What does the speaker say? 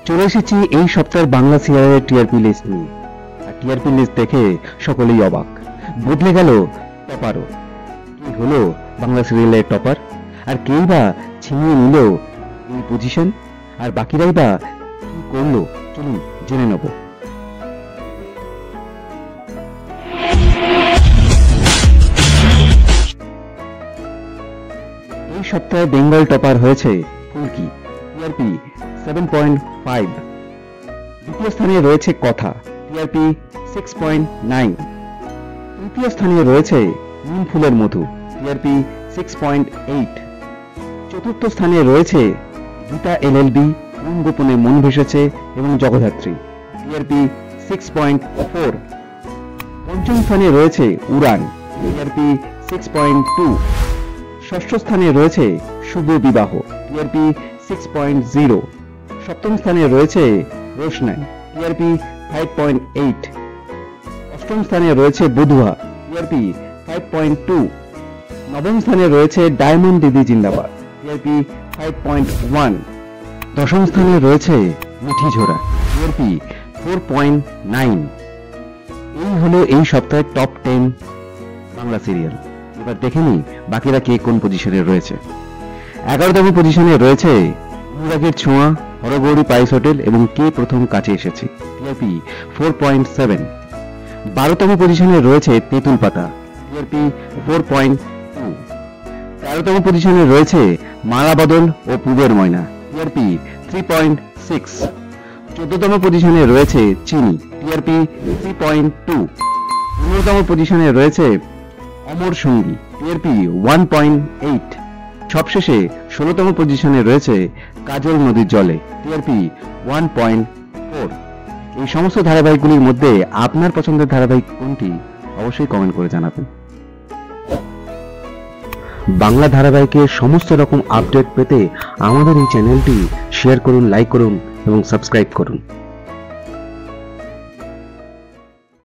চলে এসেছি এই সপ্তাহের বাংলা সিরিয়ালের টিআরপি লিস্ট নিয়ে। আর টিআরপি লিস্ট দেখে সকলেই অবাক, বদলে গেল টপারও। কি হলো বাংলা সিরিয়ালের টপার, আর কেই বা ছিনিয়ে নিল এই পজিশন, আর বাকিরাই বা কি করলো, চলুন জেনে নেব। এই সপ্তাহে বেঙ্গল টপার হয়েছে ফুলকি, টিআরপি 7.5। দ্বিতীয় স্থানে রয়েছে কথা, টিআরপি 6.9। তৃতীয় স্থানে রয়েছে নিম ফুলের মধু, টিআরপি 6.8। চতুর্থ স্থানে রয়েছে গীতা এলএলবি, মন গোপনে মন ভেসেছে এবং জগদ্ধাত্রী, টিআরপি 6.4। পঞ্চম স্থানে রয়েছে উড়ান, টিআরপি 6.2। ষষ্ঠ স্থানে রয়েছে শুভ বিবাহ, টিআরপি 6.0। সপ্তম স্থানে রয়েছে রোশনাই, টিআরপি 5.8। অষ্টম স্থানে রয়েছে বুধুয়া, টিআরপি 5.2। নবম স্থানে রয়েছে ডায়মন্ড দিদি জিন্দাবাদ, টিআরপি 5.1। দশম স্থানে রয়েছে মিঠি ঝোড়া, টিআরপি 4.9। এই হলো এই সপ্তাহের টপ 10 বাংলা সিরিয়াল। এবার দেখে নিই বাকিরা কে কোন পজিশনে রয়েছে। 11তম পজিশনে রয়েছে অনুরাগের ছোঁয়া, হরগৌরী পাইস হোটেল এবং কে প্রথম কাছে এসেছে, টিআরপি 4.7। 12তম পজিশনে রয়েছে তেঁতুল পাতা, টিআরপি 4.2। 13তম পজিশনে রয়েছে মালা বদল ও পূবের ময়না, টিআরপি 3.6। 14তম পজিশনে রয়েছে চিনি, টিআরপি 3.2। 15তম পজিশনে রয়েছে অমর সঙ্গী, টিআরপি 1.8। সবশেষে 16তম পজিশনে রয়েছে কাজল নদীর জলে, টিআরপি 1.4। এই সমস্ত ধারাবাহিকগুলির মধ্যে আপনার পছন্দের ধারাবাহিক কোনটি অবশ্যই কমেন্ট করে জানাবেন। বাংলা ধারাবাহিকের সমস্ত রকম আপডেট পেতে আমাদের এই চ্যানেলটি শেয়ার করুন, লাইক করুন এবং সাবস্ক্রাইব করুন।